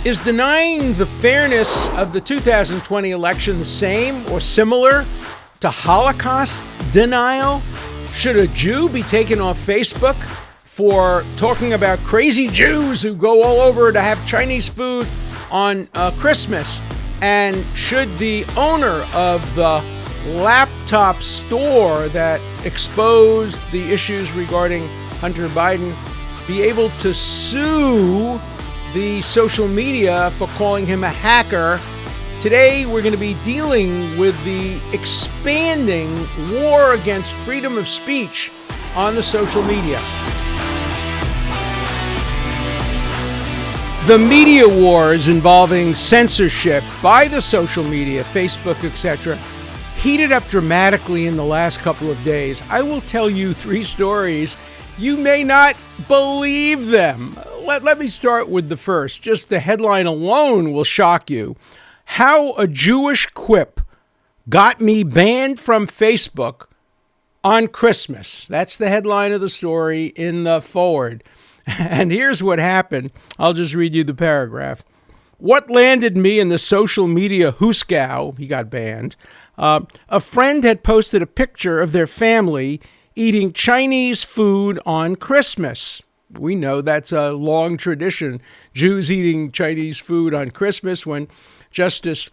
Is denying the fairness of the 2020 election the same or similar to Holocaust denial? Should a Jew be taken off Facebook for talking about crazy Jews who go all over to have Chinese food on Christmas? And should the owner of the laptop store that exposed the issues regarding Hunter Biden be able to sue the social media for calling him a hacker? Today, we're going to be dealing with the expanding war against freedom of speech on the social media. The media wars involving censorship by the social media, Facebook, etc., heated up dramatically in the last couple of days. I will tell you 3 stories. You may not believe them. Let me start with the first. Just the headline alone will shock you. How a Jewish quip got me banned from Facebook on Christmas. That's the headline of the story in the forward. And here's what happened. I'll just read you the paragraph. What landed me in the social media hooskow, he got banned. A friend had posted a picture of their family eating Chinese food on Christmas. We know that's a long tradition, Jews eating Chinese food on Christmas. When Justice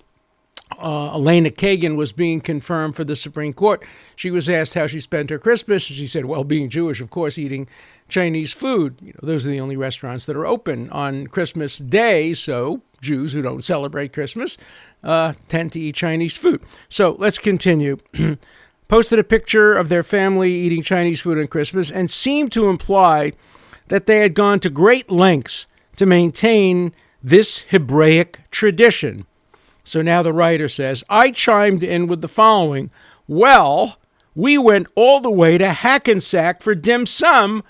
Elena Kagan was being confirmed for the Supreme Court, she was asked how she spent her Christmas. She said, well, being Jewish, of course, eating Chinese food. Those are the only restaurants that are open on Christmas Day, so Jews who don't celebrate Christmas tend to eat Chinese food. So let's continue. Posted a picture of their family eating Chinese food on Christmas and seemed to imply that they had gone to great lengths to maintain this Hebraic tradition. So now the writer says, I chimed in with the following. Well, we went all the way to Hackensack for dim sum.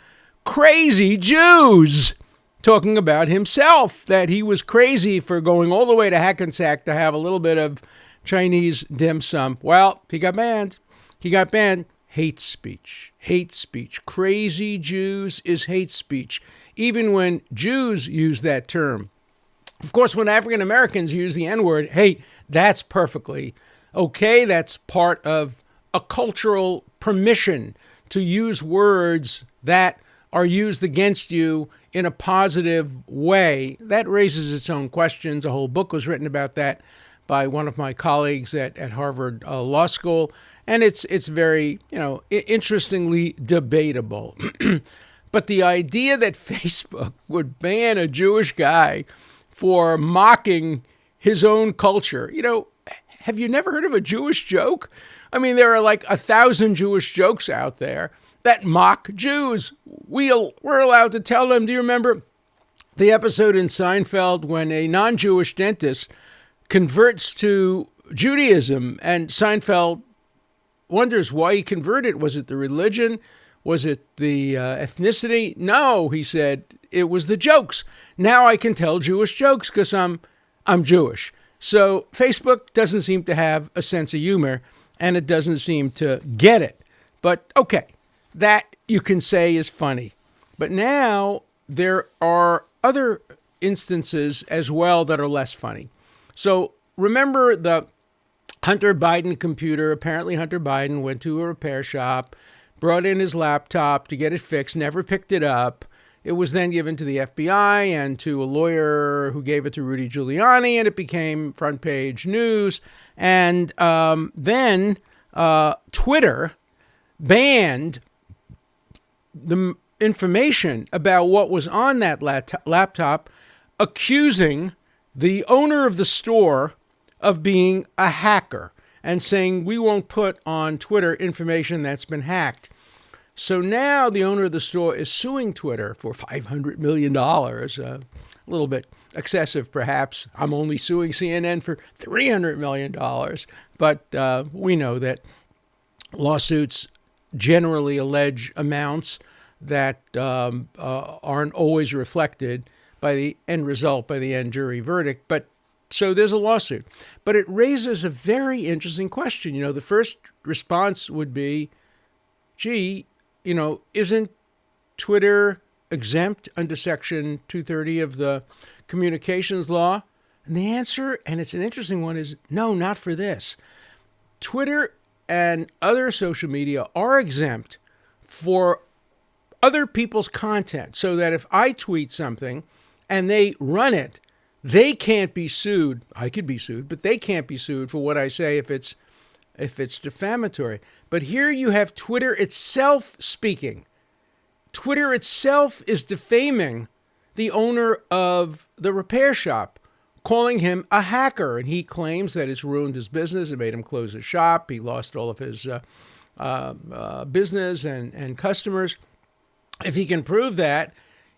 Crazy Jews. Talking about himself, that he was crazy for going all the way to Hackensack to have a little bit of Chinese dim sum. Well, he got banned. He got banned. Hate speech. Hate speech. Crazy Jews is hate speech. Even when Jews use that term. Of course, when African Americans use the N-word, hey, that's perfectly okay. That's part of a cultural permission to use words that are used against you in a positive way. That raises its own questions. A whole book was written about that by one of my colleagues at Harvard Law School. And it's very, interestingly debatable. But the idea that Facebook would ban a Jewish guy for mocking his own culture, have you never heard of a Jewish joke? I mean, there are like 1,000 Jewish jokes out there that mock Jews. We're allowed to tell them. Do you remember the episode in Seinfeld when a non-Jewish dentist converts to Judaism and Seinfeld wonders why he converted? Was it the religion? Was it the ethnicity? No, he said, it was the jokes. Now I can tell Jewish jokes because I'm Jewish. So Facebook doesn't seem to have a sense of humor, and it doesn't seem to get it. But okay, that you can say is funny. But now there are other instances as well that are less funny. So remember the Hunter Biden computer. Apparently Hunter Biden went to a repair shop, brought in his laptop to get it fixed, never picked it up. It was then given to the FBI and to a lawyer who gave it to Rudy Giuliani, and it became front page news. And then Twitter banned the information about what was on that laptop, accusing the owner of the store of being a hacker and saying, we won't put on Twitter information that's been hacked. So now the owner of the store is suing Twitter for $500 million, a little bit excessive perhaps. I'm only suing CNN for $300 million. But we know that lawsuits generally allege amounts that aren't always reflected by the end result, by the end jury verdict. But so there's a lawsuit. But it raises a very interesting question. The first response would be, gee, isn't Twitter exempt under Section 230 of the communications law? And the answer, and it's an interesting one, is no, not for this. Twitter and other social media are exempt for other people's content, so that if I tweet something and they run it, they can't be sued. I could be sued, but they can't be sued for what I say if it's defamatory. But here you have Twitter itself speaking. Twitter itself is defaming the owner of the repair shop, calling him a hacker. And he claims that it's ruined his business. It made him close his shop. He lost all of his business and customers. If he can prove that,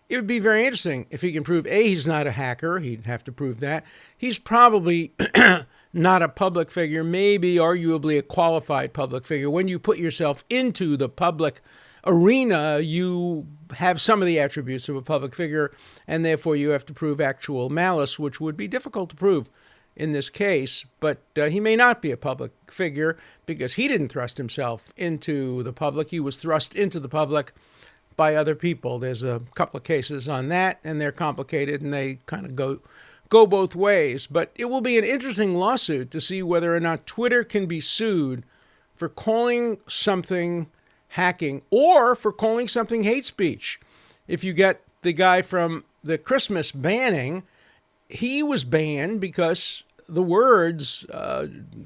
it would be very interesting. If he can prove, A, he's not a hacker, he'd have to prove that. He's probably not a public figure, maybe arguably a qualified public figure. When you put yourself into the public arena, you have some of the attributes of a public figure, and therefore you have to prove actual malice, which would be difficult to prove in this case. But he may not be a public figure because he didn't thrust himself into the public. He was thrust into the public by other people. There's a couple of cases on that, and they're complicated, and they kind of go both ways. But it will be an interesting lawsuit to see whether or not Twitter can be sued for calling something hacking or for calling something hate speech. If you get the guy from the Christmas banning, he was banned because the words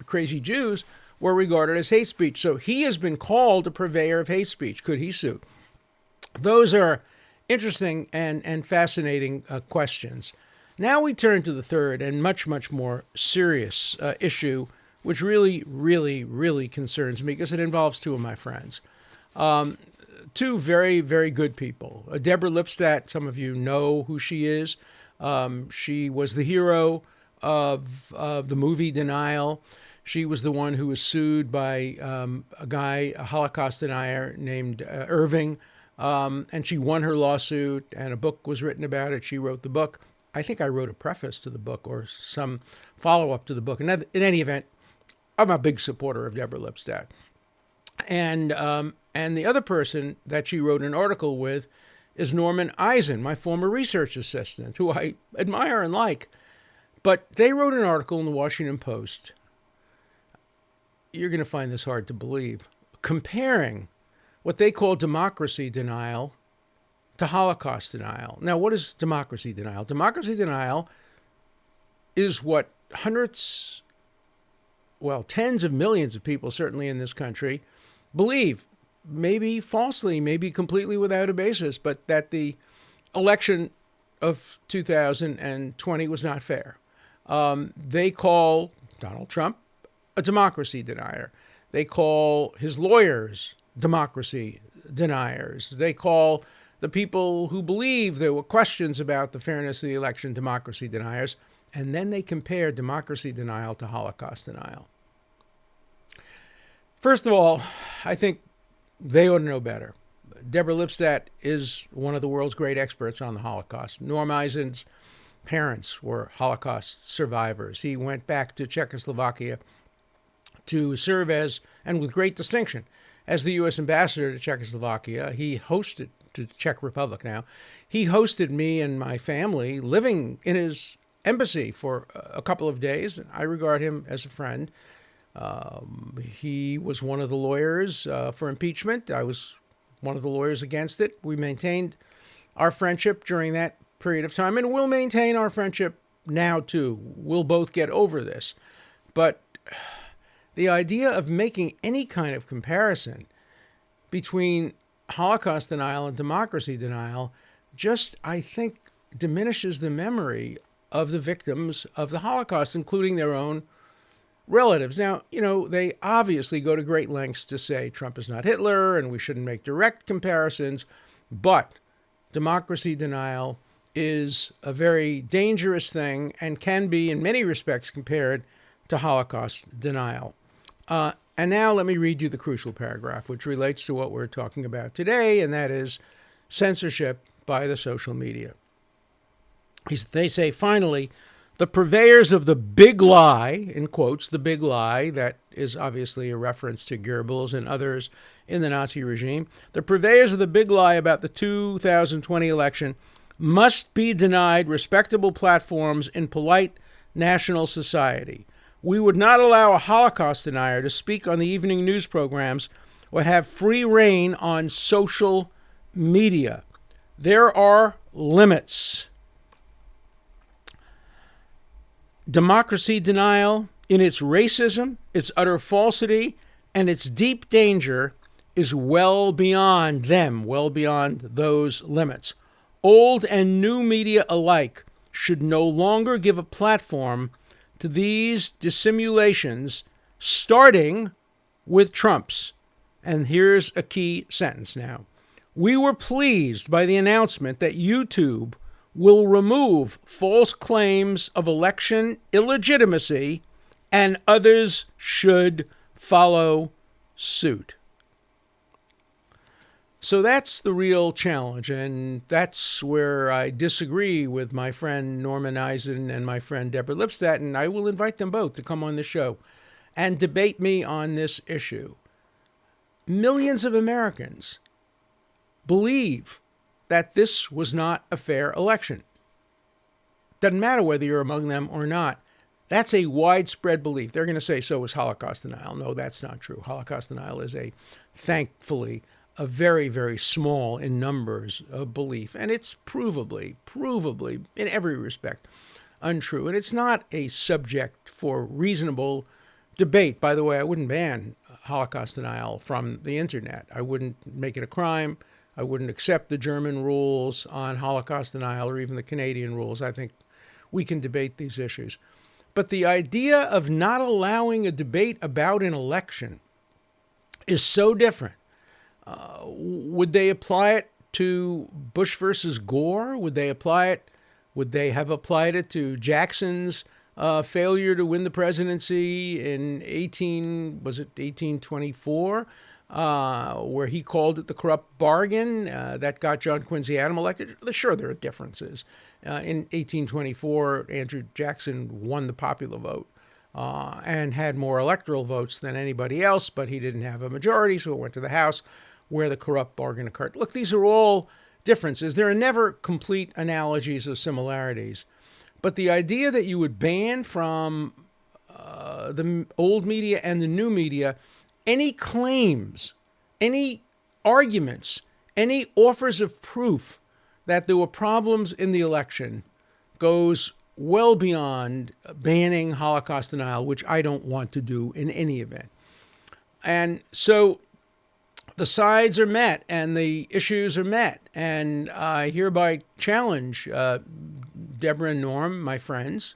crazy Jews were regarded as hate speech. So he has been called a purveyor of hate speech. Could he sue? Those are interesting and fascinating questions. Now we turn to the third and much, much more serious issue, which really, really, really concerns me because it involves two of my friends. Two very, very good people. Deborah Lipstadt, some of you know who she is. She was the hero of the movie Denial. She was the one who was sued by a Holocaust denier named Irving. And she won her lawsuit, and a book was written about it. She wrote the book. I think I wrote a preface to the book or some follow-up to the book. In any event, I'm a big supporter of Deborah Lipstadt. And the other person that she wrote an article with is Norman Eisen, my former research assistant, who I admire and like. But they wrote an article in the Washington Post. You're going to find this hard to believe. Comparing what they call democracy denial to Holocaust denial. Now, what is democracy denial? Democracy denial is what tens of millions of people, certainly in this country, believe, maybe falsely, maybe completely without a basis, but that the election of 2020 was not fair. They call Donald Trump a democracy denier. They call his lawyers democracy deniers. They call the people who believe there were questions about the fairness of the election democracy deniers. And then they compare democracy denial to Holocaust denial. First of all, I think they ought to know better. Deborah Lipstadt is one of the world's great experts on the Holocaust. Norm Eisen's parents were Holocaust survivors. He went back to Czechoslovakia to serve as, and with great distinction, as the U.S. ambassador to Czechoslovakia. He hosted, to the Czech Republic now, he hosted me and my family living in his embassy for a couple of days. I regard him as a friend. He was one of the lawyers for impeachment. I was one of the lawyers against it. We maintained our friendship during that period of time, and we'll maintain our friendship now too. We'll both get over this. But the idea of making any kind of comparison between Holocaust denial and democracy denial just, I think, diminishes the memory of the victims of the Holocaust, including their own relatives. Now, they obviously go to great lengths to say Trump is not Hitler and we shouldn't make direct comparisons, but democracy denial is a very dangerous thing and can be, in many respects, compared to Holocaust denial. And now let me read you the crucial paragraph, which relates to what we're talking about today, and that is censorship by the social media. They say, finally, the purveyors of the big lie, in quotes, the big lie, that is obviously a reference to Goebbels and others in the Nazi regime, the purveyors of the big lie about the 2020 election must be denied respectable platforms in polite national society. We would not allow a Holocaust denier to speak on the evening news programs or have free rein on social media. There are limits. Democracy denial, in its racism, its utter falsity, and its deep danger, is well beyond them, well beyond those limits. Old and new media alike should no longer give a platform to these dissimulations, starting with Trump's. And here's a key sentence now. We were pleased by the announcement that YouTube will remove false claims of election illegitimacy, and others should follow suit. So that's the real challenge, and that's where I disagree with my friend Norman Eisen and my friend Deborah Lipstadt, and I will invite them both to come on the show and debate me on this issue. Millions of Americans believe that this was not a fair election. Doesn't matter whether you're among them or not. That's a widespread belief. They're going to say, so was Holocaust denial. No, that's not true. Holocaust denial is thankfully, a very, very small in numbers belief. And it's provably, in every respect, untrue. And it's not a subject for reasonable debate. By the way, I wouldn't ban Holocaust denial from the internet. I wouldn't make it a crime. I wouldn't accept the German rules on Holocaust denial or even the Canadian rules. I think we can debate these issues. But the idea of not allowing a debate about an election is so different. Would they apply it to Bush versus Gore? Would they have applied it to Jackson's failure to win the presidency in 1824, where he called it the corrupt bargain that got John Quincy Adams elected? Sure, there are differences. In 1824, Andrew Jackson won the popular vote and had more electoral votes than anybody else, but he didn't have a majority, so it went to the House, where the corrupt bargain occurred. Look, these are all differences. There are never complete analogies of similarities. But the idea that you would ban from the old media and the new media any claims, any arguments, any offers of proof that there were problems in the election goes well beyond banning Holocaust denial, which I don't want to do in any event. And so the sides are met and the issues are met. And I hereby challenge Deborah and Norm, my friends,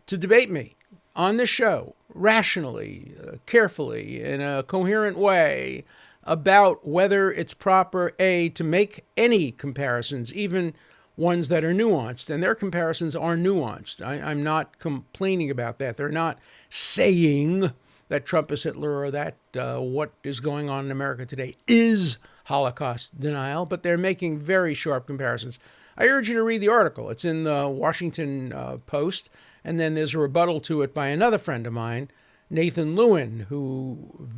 to debate me on this show rationally, carefully, in a coherent way about whether it's proper, A, to make any comparisons, even ones that are nuanced. And their comparisons are nuanced. I'm not complaining about that. They're not saying that Trump is Hitler or that what is going on in America today is Holocaust denial, but they're making very sharp comparisons. I urge you to read the article. It's in the Washington Post, and then there's a rebuttal to it by another friend of mine, Nathan Lewin, who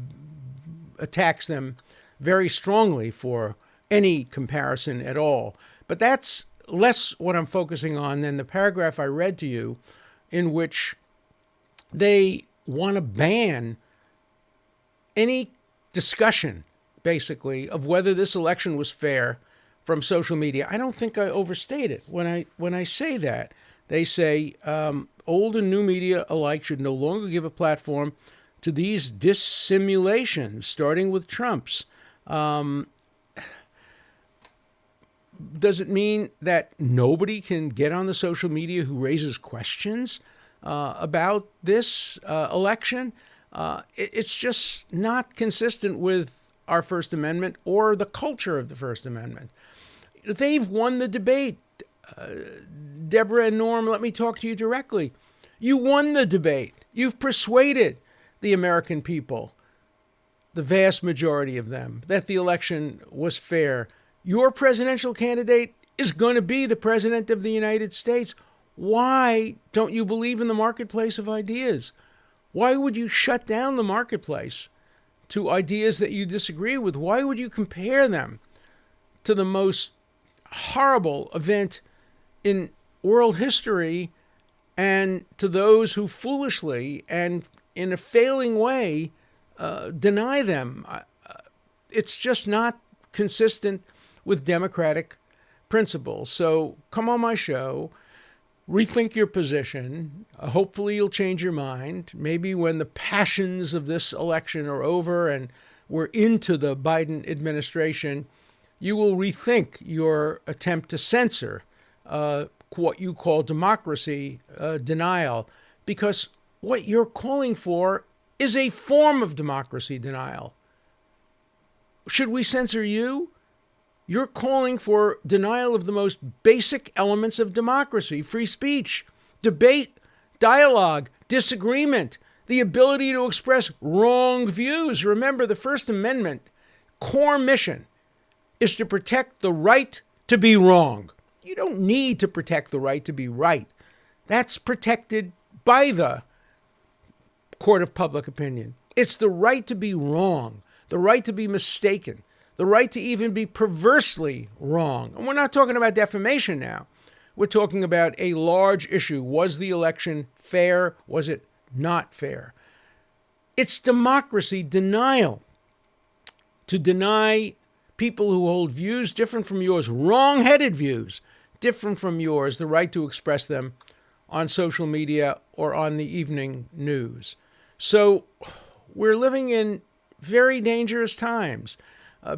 attacks them very strongly for any comparison at all. But that's less what I'm focusing on than the paragraph I read to you, in which they want to ban any discussion, basically, of whether this election was fair from social media. I don't think I overstate it when I say that. They say old and new media alike should no longer give a platform to these dissimulations, starting with Trump's. Does it mean that nobody can get on the social media who raises questions about this election? It's just not consistent with our First Amendment or the culture of the First Amendment. They've won the debate. Deborah and Norm, let me talk to you directly. You won the debate. You've persuaded the American people, the vast majority of them, that the election was fair. Your presidential candidate is going to be the president of the United States. Why don't you believe in the marketplace of ideas? Why would you shut down the marketplace to ideas that you disagree with? Why would you compare them to the most horrible event in world history, and to those who foolishly and in a failing way deny them. It's just not consistent with democratic principles. So come on my show, rethink your position. Hopefully you'll change your mind. Maybe when the passions of this election are over and we're into the Biden administration, you will rethink your attempt to censor what you call democracy denial, because what you're calling for is a form of democracy denial. Should we censor you? You're calling for denial of the most basic elements of democracy: free speech, debate, dialogue, disagreement, the ability to express wrong views. Remember, the First Amendment core mission is to protect the right to be wrong. You don't need to protect the right to be right. That's protected by the court of public opinion. It's the right to be wrong, the right to be mistaken, the right to even be perversely wrong. And we're not talking about defamation now. We're talking about a large issue. Was the election fair? Was it not fair? It's democracy denial. To deny people who hold views different from yours, wrong-headed views different from yours, the right to express them on social media or on the evening news. So we're living in very dangerous times.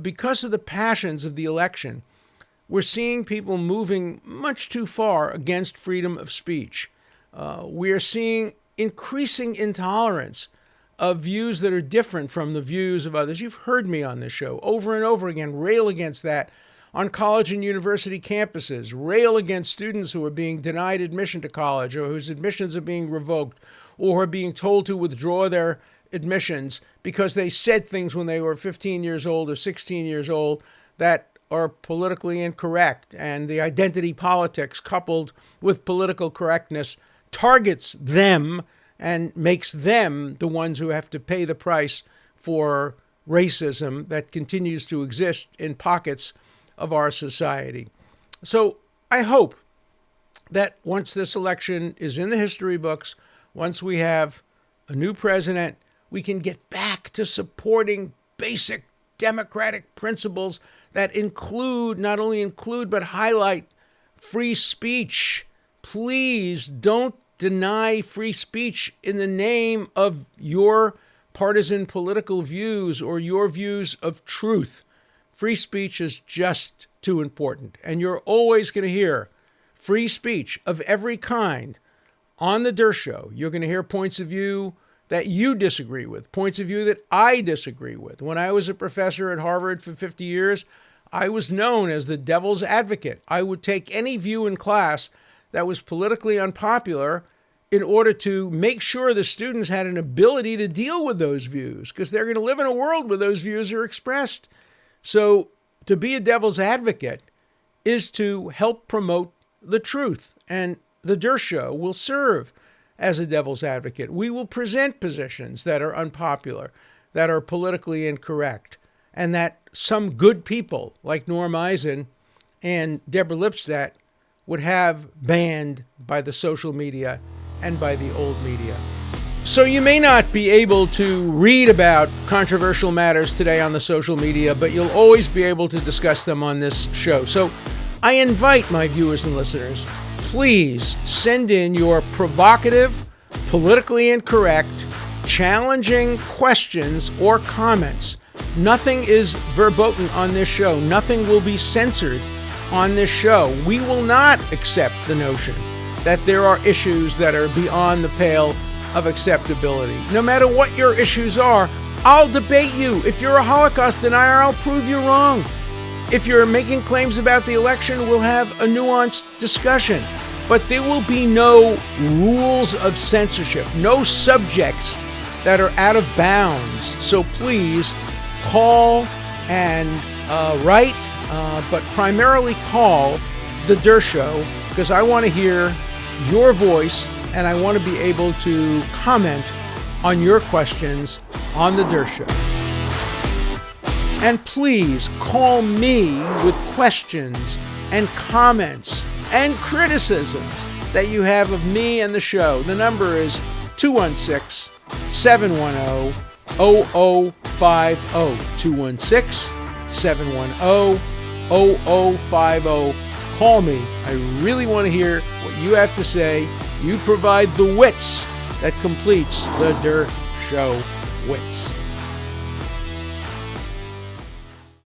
Because of the passions of the election, we're seeing people moving much too far against freedom of speech. We are seeing increasing intolerance of views that are different from the views of others. You've heard me on this show over and over again rail against that on college and university campuses, rail against students who are being denied admission to college or whose admissions are being revoked or are being told to withdraw their admissions because they said things when they were 15 years old or 16 years old that are politically incorrect. And the identity politics coupled with political correctness targets them and makes them the ones who have to pay the price for racism that continues to exist in pockets of our society. So I hope that once this election is in the history books, once we have a new president, we can get back to supporting basic democratic principles that not only include, but highlight free speech. Please don't deny free speech in the name of your partisan political views or your views of truth. Free speech is just too important. And you're always going to hear free speech of every kind on The Dershow. You're going to hear points of view that you disagree with, points of view that I disagree with. When I was a professor at Harvard for 50 years, I was known as the devil's advocate. I would take any view in class that was politically unpopular in order to make sure the students had an ability to deal with those views, because they're going to live in a world where those views are expressed. So to be a devil's advocate is to help promote the truth. And The Dershow will serve as a devil's advocate. We will present positions that are unpopular, that are politically incorrect, and that some good people like Norm Eisen and Deborah Lipstadt would have banned by the social media and by the old media. So you may not be able to read about controversial matters today on the social media, but you'll always be able to discuss them on this show. So I invite my viewers and listeners, please send in your provocative, politically incorrect, challenging questions or comments. Nothing is verboten on this show. Nothing will be censored on this show. We will not accept the notion that there are issues that are beyond the pale of acceptability. No matter what your issues are, I'll debate you. If you're a Holocaust denier, I'll prove you wrong. If you're making claims about the election, we'll have a nuanced discussion. But there will be no rules of censorship, no subjects that are out of bounds. So please call and write, but primarily call The Dershow, because I want to hear your voice and I want to be able to comment on your questions on The Dershow. And please call me with questions and comments and criticisms that you have of me and the show. The number is 216-710-0050. 216-710-0050. Call me. I really want to hear what you have to say. You provide the wits that completes the Dirt Show Wits.